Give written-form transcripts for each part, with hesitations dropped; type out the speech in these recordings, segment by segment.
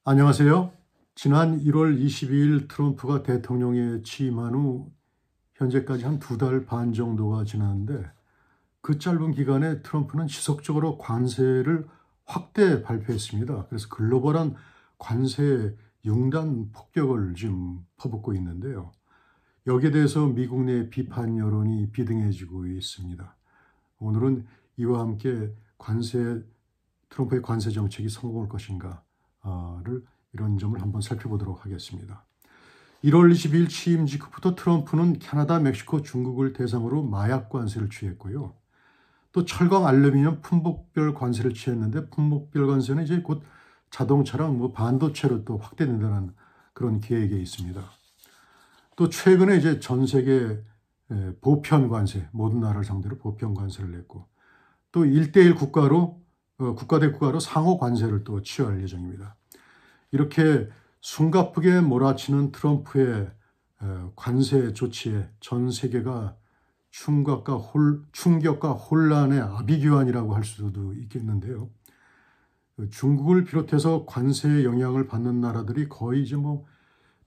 안녕하세요. 지난 1월 22일 트럼프가 대통령에 취임한 후 현재까지 한 2달 반 정도가 지났는데 그 짧은 기간에 트럼프는 지속적으로 관세를 확대 발표했습니다. 그래서 글로벌한 관세 융단 폭격을 지금 퍼붓고 있는데요. 여기에 대해서 미국 내 비판 여론이 비등해지고 있습니다. 오늘은 이와 함께 트럼프의 관세 정책이 성공할 것인가를 이런 점을 한번 살펴보도록 하겠습니다. 1월 20일 취임 직후부터 트럼프는 캐나다, 멕시코, 중국을 대상으로 마약 관세를 취했고요. 또 철강, 알루미늄, 품목별 관세를 취했는데 품목별 관세는 이제 곧 자동차랑 반도체로 또 확대된다는 그런 계획에 있습니다. 또 최근에 이제 전 세계 보편 관세, 모든 나라를 상대로 보편 관세를 냈고 또 1대1 국가 대 국가로 상호 관세를 또 취할 예정입니다. 이렇게 숨가쁘게 몰아치는 트럼프의 관세 조치에 전 세계가 충격과 혼란의 아비규환이라고 할 수도 있겠는데요. 중국을 비롯해서 관세의 영향을 받는 나라들이 거의 이제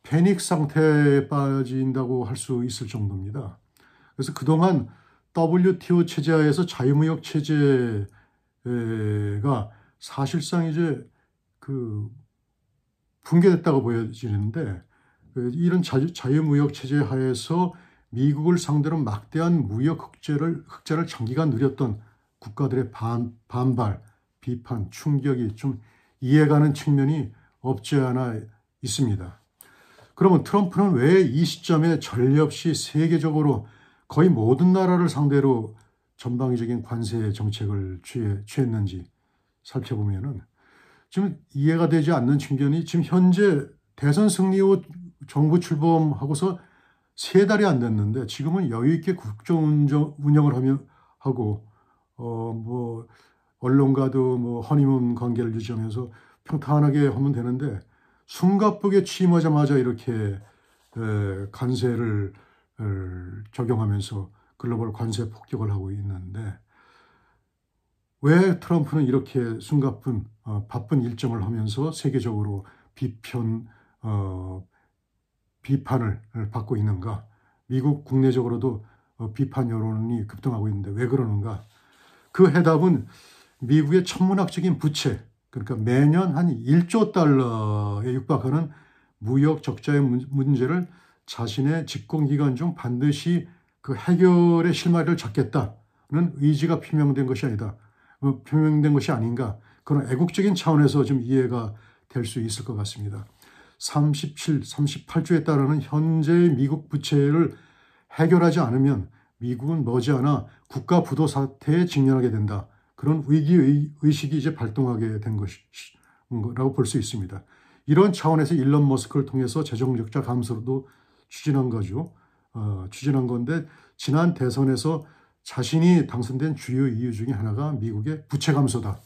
패닉 상태에 빠진다고 할 수 있을 정도입니다. 그래서 그동안 WTO 체제하에서 자유무역 체제가 사실상 이제 붕괴됐다고 보여지는데 이런 자유무역 체제 하에서 미국을 상대로 막대한 무역 흑자를 장기간 누렸던 국가들의 반발, 비판, 충격이 좀 이해가는 측면이 없지 않아 있습니다. 그러면 트럼프는 왜 이 시점에 전례 없이 세계적으로 거의 모든 나라를 상대로 전방위적인 관세 정책을 취했는지 살펴보면은 지금 이해가 되지 않는 측면이 지금 현재 대선 승리 후 정부 출범하고서 3달이 안 됐는데 지금은 여유 있게 국정 운영을 하고 언론과도 허니문 관계를 유지하면서 평탄하게 하면 되는데 숨가쁘게 취임하자마자 이렇게 관세를 적용하면서 글로벌 관세 폭격을 하고 있는데 왜 트럼프는 이렇게 숨가쁜 바쁜 일정을 하면서 세계적으로 비판을 받고 있는가? 미국 국내적으로도 비판 여론이 급등하고 있는데 왜 그러는가? 그 해답은 미국의 천문학적인 부채, 그러니까 매년 한 1조 달러에 육박하는 무역 적자의 문제를 자신의 집권기간 중 반드시 그 해결의 실마리를 잡겠다는 의지가 표명된 것이 아닌가. 그런 애국적인 차원에서 좀 이해가 될 수 있을 것 같습니다. 38조에 따르는 현재의 미국 부채를 해결하지 않으면 미국은 머지않아 국가 부도 사태에 직면하게 된다. 그런 위기의식이 이제 발동하게 된 것이라고 볼 수 있습니다. 이런 차원에서 일론 머스크를 통해서 재정 적자 감소도 추진한 건데 지난 대선에서 자신이 당선된 주요 이유 중에 하나가 미국의 부채 감소다.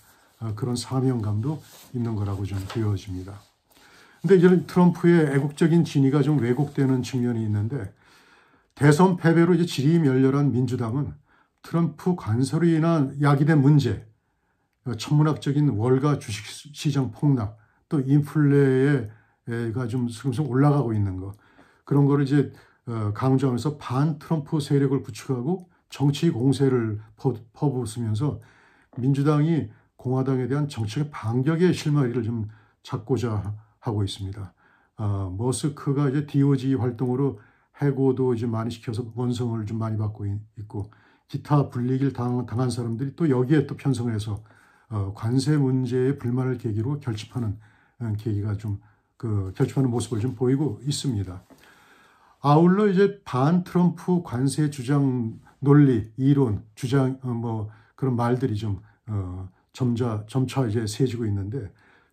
그런 사명감도 있는 거라고 좀 보여집니다. 근데 이제 트럼프의 애국적인 진위가 좀 왜곡되는 측면이 있는데 대선 패배로 이제 질이 멸렬한 민주당은 트럼프 관세로 인한 야기된 문제, 천문학적인 월가 주식시장 폭락, 또 인플레가 좀 슬슬 올라가고 있는 거 그런 거를 이제 강조하면서 반 트럼프 세력을 구축하고 정치 공세를 퍼부으면서 민주당이 공화당에 대한 정책의 반격의 실마리를 좀 잡고자 하고 있습니다. 머스크가 이제 DOG 활동으로 해고도 이제 많이 시켜서 원성을 좀 많이 받고 있고 기타 불이익을 당한 사람들이 또 여기에 또 편성을 해서 관세 문제의 불만을 계기로 결집하는 결집하는 모습을 좀 보이고 있습니다. 아울러 이제 반 트럼프 관세 주장 논리, 이론, 주장 그런 말들이 좀 점차 이제 세지고 있는데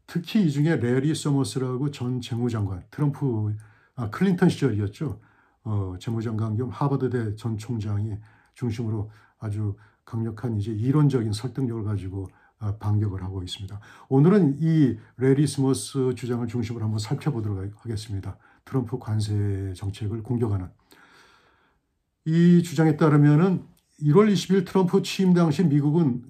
특히 이 중에 레리 서머스라고 전 재무장관, 클린턴 시절이었죠. 재무장관 겸 하버드대 전 총장이 중심으로 아주 강력한 이제 이론적인 설득력을 가지고 반격을 하고 있습니다. 오늘은 이 레리 서머스 주장을 중심으로 한번 살펴보도록 하겠습니다. 트럼프 관세 정책을 공격하는 이 주장에 따르면은 1월 20일 트럼프 취임 당시 미국은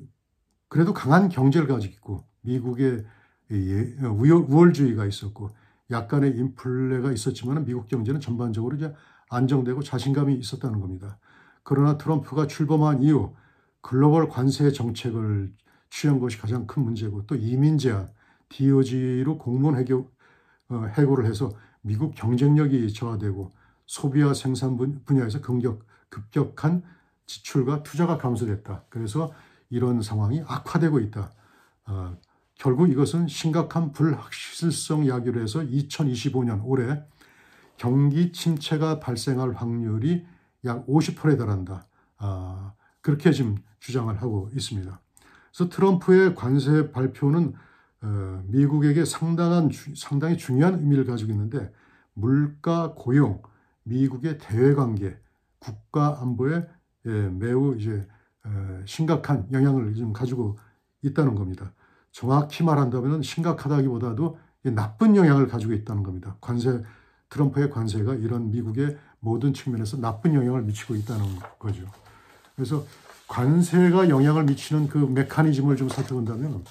그래도 강한 경제를 가지고 있고 미국의 우월주의가 있었고 약간의 인플레가 있었지만 미국 경제는 전반적으로 이제 안정되고 자신감이 있었다는 겁니다. 그러나 트럼프가 출범한 이후 글로벌 관세 정책을 취한 것이 가장 큰 문제고 또 이민 제한, DOG로 공무원 해고를 해서 미국 경쟁력이 저하되고 소비와 생산 분야에서 급격한 지출과 투자가 감소됐다. 그래서 이런 상황이 악화되고 있다. 결국 이것은 심각한 불확실성 야기로 해서 2025년 올해 경기 침체가 발생할 확률이 약 50%에 달한다. 그렇게 지금 주장을 하고 있습니다. 그래서 트럼프의 관세 발표는 미국에게 상당히 중요한 의미를 가지고 있는데 물가, 고용, 미국의 대외관계, 국가 안보에 매우 이제 심각한 영향을 좀 가지고 있다는 겁니다. 정확히 말한다면 심각하다기보다도 나쁜 영향을 가지고 있다는 겁니다. 트럼프의 관세가 이런 미국의 모든 측면에서 나쁜 영향을 미치고 있다는 거죠. 그래서 관세가 영향을 미치는 그 메커니즘을 좀 살펴본다면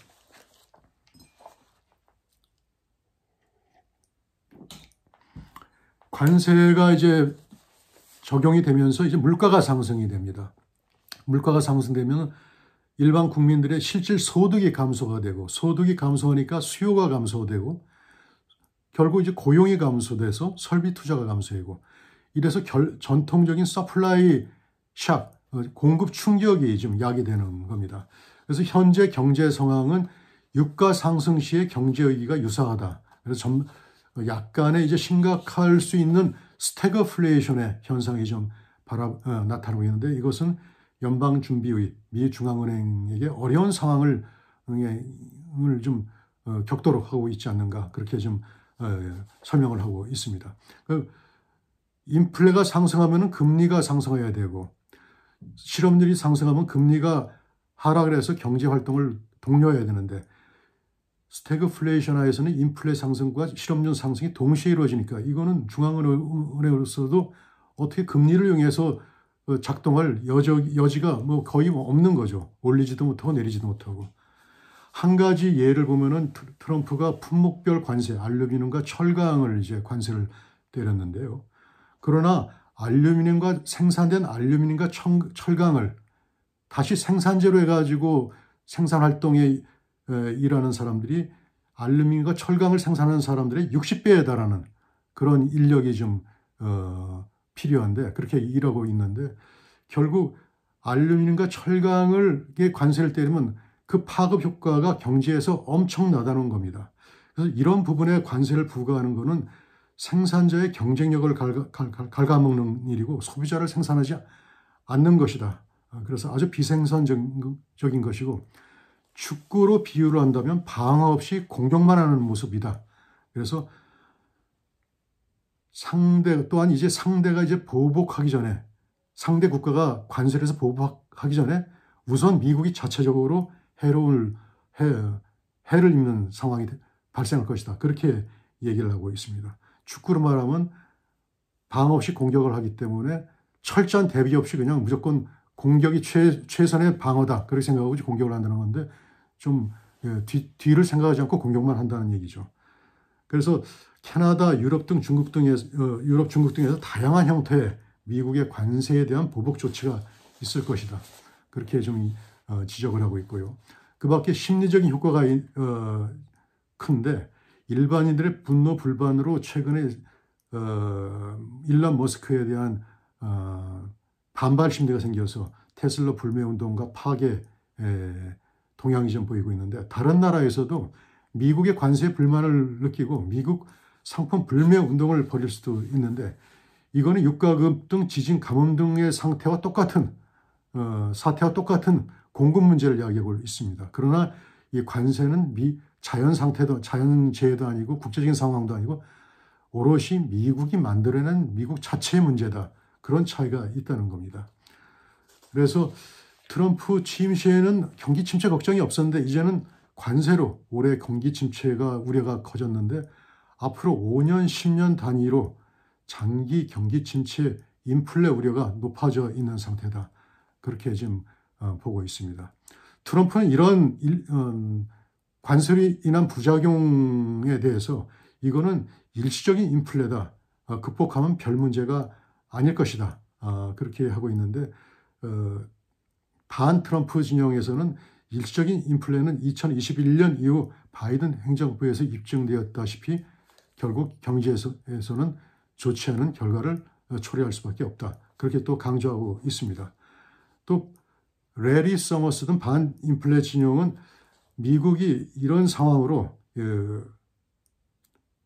관세가 이제 적용이 되면서 이제 물가가 상승이 됩니다. 물가가 상승되면 일반 국민들의 실질 소득이 감소가 되고 소득이 감소하니까 수요가 감소되고 결국 이제 고용이 감소돼서 설비 투자가 감소되고 이래서 전통적인 서플라이 샥, 공급 충격이 좀 야기되는 겁니다. 그래서 현재 경제 상황은 유가 상승 시의 경제 위기가 유사하다. 그래서 약간의 이제 심각할 수 있는 스태그플레이션의 현상이 좀 나타나고 있는데 이것은 연방준비위, 미 중앙은행에게 어려운 상황을 좀 겪도록 하고 있지 않는가 그렇게 좀 설명을 하고 있습니다. 인플레가 상승하면 금리가 상승해야 되고 실업률이 상승하면 금리가 하락을 해서 경제 활동을 독려해야 되는데 스태그플레이션하에서는 인플레 상승과 실업률 상승이 동시에 이루어지니까 이거는 중앙은행으로서도 어떻게 금리를 이용해서 작동할 여지가 뭐 거의 없는 거죠. 올리지도 못하고 내리지도 못하고. 한 가지 예를 보면은 트럼프가 품목별 관세, 알루미늄과 철강을 이제 관세를 때렸는데요. 그러나 생산된 알루미늄과 철강을 다시 생산재로 해가지고 생산 활동에 일하는 사람들이 알루미늄과 철강을 생산하는 사람들의 60배에 달하는 그런 인력이 좀 필요한데 그렇게 일하고 있는데 결국 알루미늄과 철강을 관세를 때리면 그 파급 효과가 경제에서 엄청나다는 겁니다. 그래서 이런 부분에 관세를 부과하는 것은 생산자의 경쟁력을 갉아먹는 일이고 소비자를 생산하지 않는 것이다. 그래서 아주 비생산적인 것이고 축구로 비유를 한다면 방어 없이 공격만 하는 모습이다. 그래서 또한 이제 상대가 이제 보복하기 전에 상대 국가가 관세를 해서 보복하기 전에 우선 미국이 자체적으로 해를 입는 상황이 발생할 것이다. 그렇게 얘기를 하고 있습니다. 축구로 말하면 방어 없이 공격을 하기 때문에 철저한 대비 없이 그냥 무조건 공격이 최선의 방어다. 그렇게 생각하고 공격을 한다는 건데 좀 뒤를 생각하지 않고 공격만 한다는 얘기죠. 그래서 캐나다, 유럽, 중국 등에서 다양한 형태의 미국의 관세에 대한 보복 조치가 있을 것이다. 그렇게 좀 지적을 하고 있고요. 그 밖에 심리적인 효과가 큰데 일반인들의 분노, 불만으로 최근에 일론 머스크에 대한 반발 심리가 생겨서 테슬라 불매 운동과 파괴 동향이 좀 보이고 있는데 다른 나라에서도 미국의 관세에 불만을 느끼고 미국 상품 불매 운동을 벌일 수도 있는데 이거는 유가 급등, 지진, 가뭄 등의 사태와 똑같은 공급 문제를 이야기하고 있습니다. 그러나 이 관세는 자연재해도 아니고 국제적인 상황도 아니고 오롯이 미국이 만들어낸 미국 자체의 문제다. 그런 차이가 있다는 겁니다. 그래서 트럼프 취임 시에는 경기 침체 걱정이 없었는데 이제는 관세로 올해 경기 침체가 우려가 커졌는데 앞으로 5년, 10년 단위로 장기 경기 침체, 인플레 우려가 높아져 있는 상태다. 그렇게 지금 보고 있습니다. 트럼프는 이런 관세로 인한 부작용에 대해서 이거는 일시적인 인플레다. 극복하면 별 문제가 아닐 것이다. 그렇게 하고 있는데 반 트럼프 진영에서는 일시적인 인플레는 2021년 이후 바이든 행정부에서 입증되었다시피 결국 경제에서는 좋지 않은 결과를 초래할 수밖에 없다. 그렇게 또 강조하고 있습니다. 또 레리 서머스 등 반인플레 진영은 미국이 이런 상황으로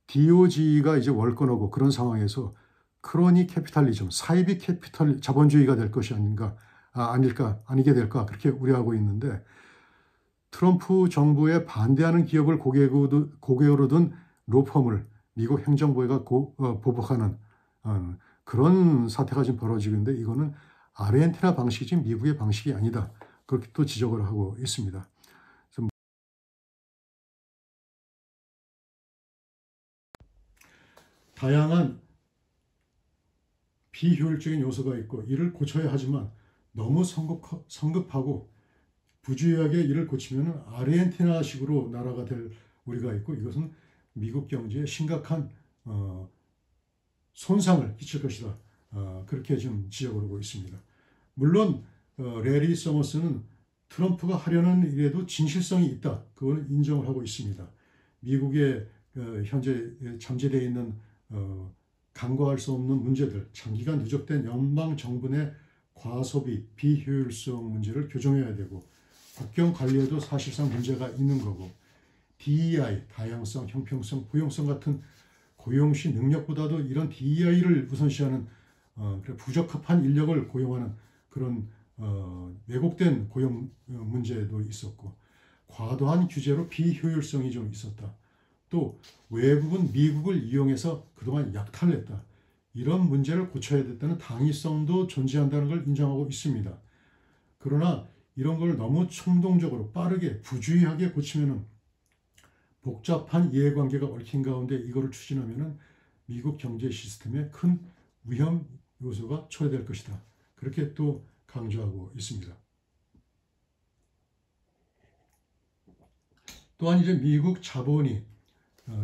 DOG가 이제 월권하고 그런 상황에서 크로니 캐피탈리즘, 사이비 캐피탈 자본주의가 될 것이 아니게 될까 그렇게 우려하고 있는데 트럼프 정부에 반대하는 기업을 고객으로 둔 로펌을 미국 행정부가 보복하는 그런 사태가 지금 벌어지고 있는데 이거는 아르헨티나 방식이지 미국의 방식이 아니다. 그렇게 또 지적을 하고 있습니다. 다양한 비효율적인 요소가 있고 이를 고쳐야 하지만 너무 성급하고 부주의하게 이를 고치면 아르헨티나식으로 나라가 될 우리가 있고 이것은 미국 경제에 심각한 손상을 끼칠 것이다. 그렇게 좀 지적을 하고 있습니다. 물론 레리 서머스는 트럼프가 하려는 일에도 진실성이 있다. 그거는 인정을 하고 있습니다. 미국의 현재 잠재되어 있는 간과할 수 없는 문제들, 장기간 누적된 연방 정부 내 과소비, 비효율성 문제를 교정해야 되고 국경 관리에도 사실상 문제가 있는 거고 DEI, 다양성, 형평성, 포용성 같은 고용시 능력보다도 이런 DEI를 우선시하는 부적합한 인력을 고용하는 그런 왜곡된 고용 문제도 있었고 과도한 규제로 비효율성이 좀 있었다. 또 외국은 미국을 이용해서 그동안 약탈했다. 이런 문제를 고쳐야 됐다는 당위성도 존재한다는 걸 인정하고 있습니다. 그러나 이런 걸 너무衝動적으로 빠르게 부주의하게 고치면은 복잡한 이해관계가 얽힌 가운데 이거를 추진하면은 미국 경제 시스템에 큰 위험 요소가 초래될 것이다. 그렇게 또 강조하고 있습니다. 또한 이제 미국 자본이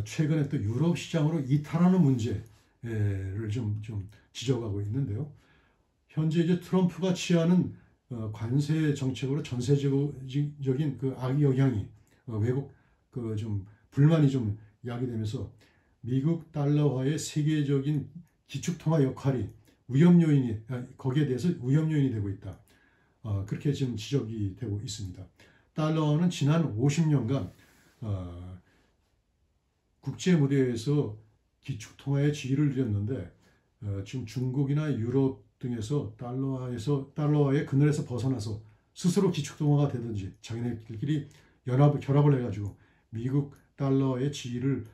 최근에 또 유럽 시장으로 이탈하는 문제를 좀 지적하고 있는데요. 현재 이제 트럼프가 취하는 관세 정책으로 전세적인 그 악영향이 외국 그 좀 불만이 좀 야기되면서 미국 달러화의 세계적인 기축통화 역할이 거기에 대해서 위험 요인이 되고 있다. 그렇게 지금 지적이 되고 있습니다. 달러화는 지난 50년간 국제 무대에서 기축통화의 지위를 누렸는데 지금 중국이나 유럽 등에서 달러화의 그늘에서 벗어나서 스스로 기축통화가 되든지 자기네들끼리 결합을 해가지고 미국 달러의 지위를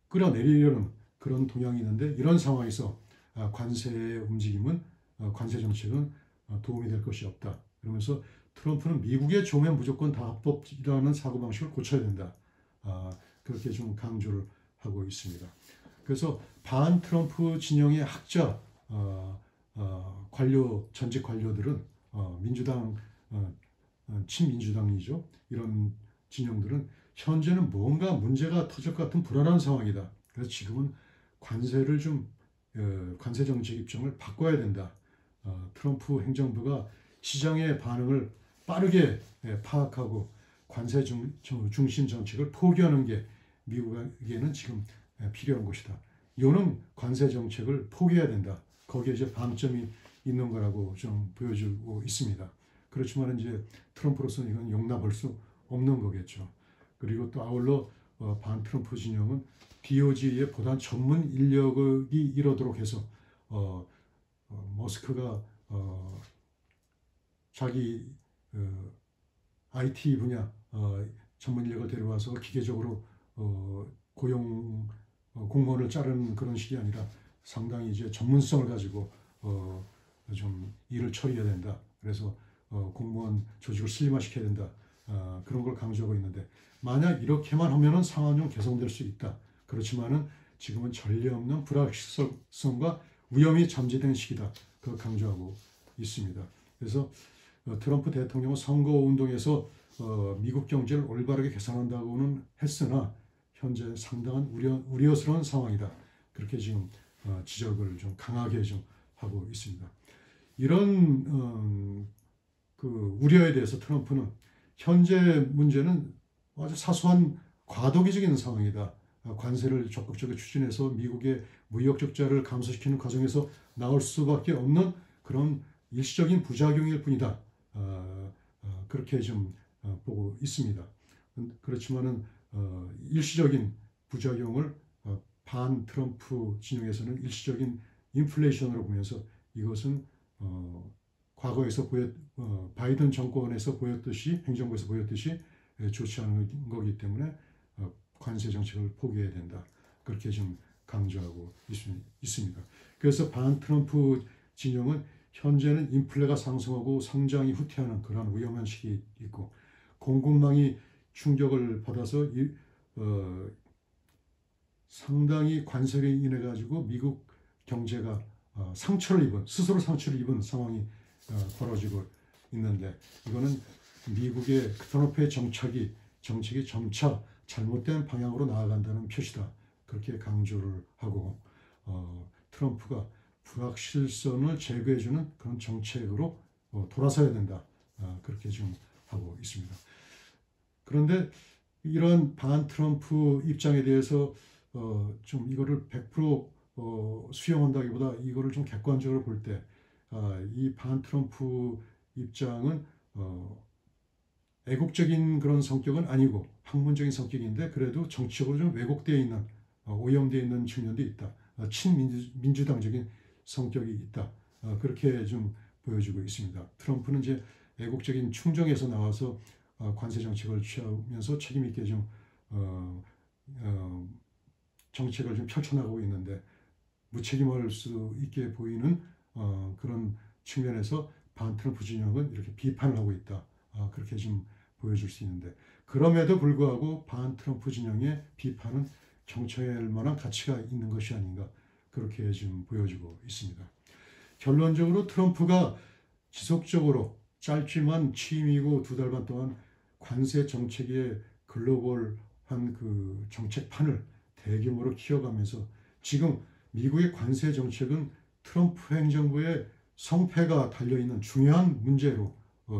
끌어내리려는 그런 동향이 있는데 이런 상황에서 관세의 움직임은 관세 정책은 도움이 될 것이 없다. 그러면서 트럼프는 미국의 종면 무조건 다 합법이라는 사고방식을 고쳐야 된다. 그렇게 좀 강조를 하고 있습니다. 그래서 반 트럼프 진영의 학자 전직 관료들은 민주당 친민주당이죠. 이런 진영들은 현재는 뭔가 문제가 터질 것 같은 불안한 상황이다. 그래서 지금은 관세 정책 입장을 바꿔야 된다. 트럼프 행정부가 시장의 반응을 빠르게 파악하고 관세 중심 정책을 포기하는 게 미국에게는 지금 필요한 것이다. 이거는 관세 정책을 포기해야 된다. 거기에 이제 방점이 있는 거라고 좀 보여주고 있습니다. 그렇지만 이제 트럼프로서는 이건 용납할 수 없는 거겠죠. 그리고 또 아울러 반 트럼프 진영은 DOG에 보다 전문 인력이 이르도록 해서 머스크가 자기 IT 분야 전문 인력을 데려와서 기계적으로 공무원을 자르는 그런 식이 아니라 상당히 이제 전문성을 가지고 좀 일을 처리해야 된다. 그래서 공무원 조직을 슬림화시켜야 된다. 그런 걸 강조하고 있는데 만약 이렇게만 하면은 상황은 좀 개선될 수 있다. 그렇지만은 지금은 전례 없는 불확실성과 위험이 잠재된 시기다. 그걸 강조하고 있습니다. 그래서 트럼프 대통령은 선거운동에서 미국 경제를 올바르게 개선한다고는 했으나 현재 상당한 우려스러운 상황이다. 그렇게 지금 지적을 좀 강하게 좀 하고 있습니다. 이런 그 우려에 대해서 트럼프는 현재 문제는 아주 사소한 과도기적인 상황이다. 관세를 적극적으로 추진해서 미국의 무역 적자를 감소시키는 과정에서 나올 수밖에 없는 그런 일시적인 부작용일 뿐이다. 그렇게 좀 보고 있습니다. 그렇지만은 일시적인 부작용을 반 트럼프 진영에서는 일시적인 인플레이션으로 보면서 이것은 과거에서 바이든 정권에서 보였듯이 행정부에서 보였듯이 좋지 않은 거기 때문에 관세 정책을 포기해야 된다. 그렇게 좀 강조하고 있습니다. 그래서 반 트럼프 진영은 현재는 인플레가 상승하고 성장이 후퇴하는 그런 위험한 시기에 있고 공급망이 충격을 받아서 상당히 관세로 인해 가지고 미국 경제가 스스로 상처를 입은 상황이 벌어지고 있는데 이거는 미국의 트럼프의 정책이 점차 잘못된 방향으로 나아간다는 표시다. 그렇게 강조를 하고 트럼프가 불확실성을 제거해주는 그런 정책으로 돌아서야 된다. 그렇게 좀 하고 있습니다. 그런데 이런 반 트럼프 입장에 대해서 좀 이거를 100% 수용한다기보다 이거를 좀 객관적으로 볼 때 이 반 트럼프 입장은 애국적인 그런 성격은 아니고 학문적인 성격인데 그래도 정치적으로 좀 왜곡되어 있는 오염되어 있는 측면도 있다. 친민주당적인 성격이 있다. 그렇게 좀 보여지고 있습니다. 트럼프는 이제 애국적인 충정에서 나와서 관세 정책을 취하면서 책임 있게 좀 정책을 좀 펼쳐나가고 있는데 무책임할 수 있게 보이는 그런 측면에서 반 트럼프 진영은 이렇게 비판을 하고 있다. 그렇게 좀 보여줄 수 있는데 그럼에도 불구하고 반 트럼프 진영의 비판은 경청할 만한 가치가 있는 것이 아닌가 그렇게 지금 보여지고 있습니다. 결론적으로 트럼프가 지속적으로 짧지만 취임이고 2달 반 동안 관세 정책의 글로벌한 그 정책판을 대규모로 키워가면서 지금 미국의 관세 정책은 트럼프 행정부의 성패가 달려있는 중요한 문제로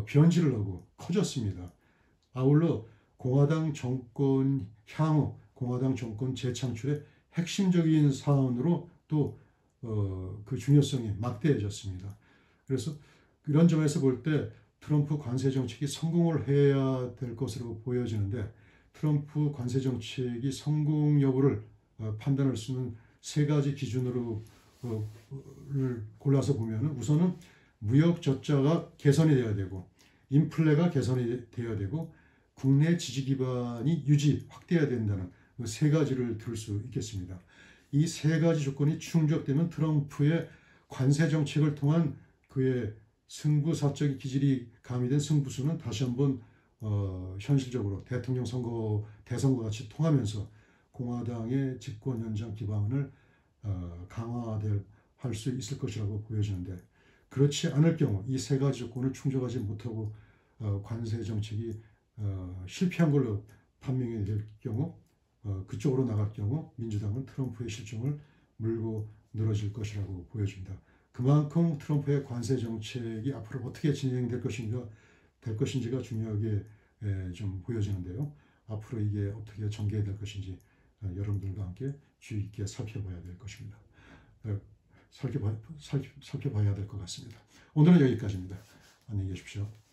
변질을 하고 커졌습니다. 아울러 공화당 정권 향후 공화당 정권 재창출의 핵심적인 사안으로 또 그 중요성이 막대해졌습니다. 그래서 이런 점에서 볼 때 트럼프 관세 정책이 성공을 해야 될 것으로 보여지는데 트럼프 관세 정책이 성공 여부를 판단할 수 있는 3가지 기준으로 골라서 보면 우선은 무역 적자가 개선이 되어야 되고 인플레가 개선이 되어야 되고 국내 지지 기반이 확대해야 된다는 그 3가지를 들 수 있겠습니다. 이 3가지 조건이 충족되면 트럼프의 관세 정책을 통한 그의 승부사적 기질이 가미된 승부수는 다시 한번 현실적으로 대통령 선거, 대선과 같이 통하면서 공화당의 집권 현장 기반을 강화할 수 있을 것이라고 보여지는데 그렇지 않을 경우 이 3가지 조건을 충족하지 못하고 관세 정책이 실패한 걸로 판명이 될 경우 그쪽으로 나갈 경우 민주당은 트럼프의 실종을 물고 늘어질 것이라고 보여집니다. 그만큼 트럼프의 관세 정책이 앞으로 어떻게 진행될 것인지가 중요하게 좀 보여지는데요. 앞으로 이게 어떻게 전개될 것인지 여러분들과 함께 주의 깊게 살펴봐야 될 것입니다. 살펴봐야 될 것 같습니다. 오늘은 여기까지입니다. 안녕히 계십시오.